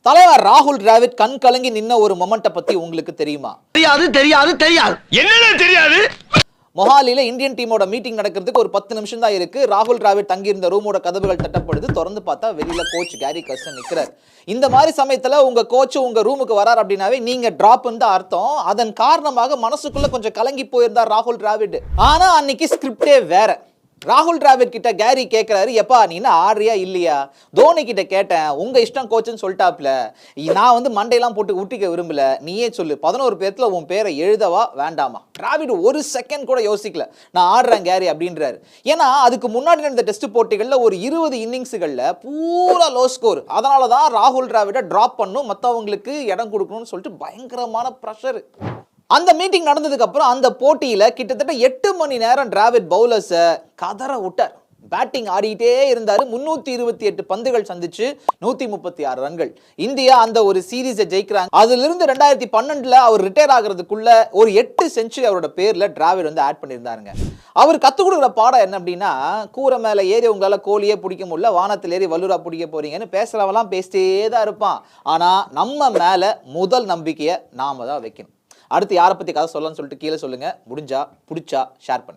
தலைவர் ராகுல் டிராவிட் கண் கலங்கி நின்ன ஒரு மொமெண்ட்டை பத்தி உங்களுக்கு தெரியுமா? தெரியாது என்னன்னு தெரியாது. மொஹாலில இந்தியன் டீமோட மீட்டிங் நடக்கிறதுக்கு ஒரு 10 நிமிஷம் தான் இருக்கு. ராகுல் டிராவிட் தங்கியிருந்த ரூமோட கதவுகள் தட்டப்படுது. திறந்து பார்த்தா வெளியில கோச் கேரி கர்சன் நிக்கிறார். இந்த மாதிரி சமயத்துல உங்க கோச் உங்க ரூமுக்கு வரார் அப்படின்னாவே நீங்க டிராப்னு தான் அர்த்தம். அதன் காரணமாக மனசுக்குள்ள கொஞ்சம் கலங்கி போயிருந்தார் ராகுல் டிராவிட். ஆனா அன்னைக்கு ஸ்கிரிப்டே வேற. ராகுல் டிராவிட் கிட்ட கேரி கேட்கிறாரு, எப்பா நீ என்ன ஆடுறியா இல்லையா? தோனி கிட்ட கேட்டேன், உங்க இஷ்டம் கோச்சுன்னு சொல்லிட்டாப்ல. நான் வந்து மண்டையெல்லாம் போட்டு ஊட்டிக்க விரும்பல, நீயே சொல்லு 11 பேர்த்துல உன் பேரை எழுதவா வேண்டாமா? டிராவிட் ஒரு செகண்ட் கூட யோசிக்கல, நான் ஆடுறேன் கேரி அப்படின்றாரு. ஏன்னா அதுக்கு முன்னாடி நடந்த டெஸ்ட் போட்டிகள்ல ஒரு 20 இன்னிங்ஸ்கள்ல பூரா லோ ஸ்கோர். அதனாலதான் ராகுல் டிராவிட டிராப் பண்ணும், மற்றவங்களுக்கு இடம் கொடுக்கணும்னு சொல்லிட்டு பயங்கரமான ப்ரெஷர். அந்த மீட்டிங் நடந்ததுக்கு அப்புறம் அந்த போட்டியில கிட்டத்தட்ட 8 மணி நேரம் டிராவிட் பவுலர்ஸை கதற விட்டார். பேட்டிங் ஆடிட்டே இருந்தாரு. 328 பந்துகள் சந்திச்சு 136 ரன்கள். இந்தியா அந்த ஒரு சீரீஸை ஜெயிக்கிறாங்க. அதுல இருந்து 2012 அவர் ரிட்டையர் ஆகிறதுக்குள்ள ஒரு 8 செஞ்சுரி அவரோட பேர்ல டிராவிட் வந்து ஆட் பண்ணியிருந்தாருங்க. அவர் கத்துக் கொடுக்குற பாடம் என்ன அப்படின்னா, கூரை மேல ஏறி உங்களால கோழியே பிடிக்க முடியல, வானத்தில் ஏறி வல்லுரா பிடிக்க போறீங்கன்னு பேசுறவெல்லாம் பேசிட்டே தான் இருப்பான். ஆனா நம்ம மேல முதல் நம்பிக்கையை நாம தான் வைக்கணும். அடுத்து யாரை பத்தி கதை சொல்லலாம்னு சொல்லிட்டு கீழே சொல்லுங்க. முடிஞ்சா பிடிச்சா ஷேர் பண்ணுங்க.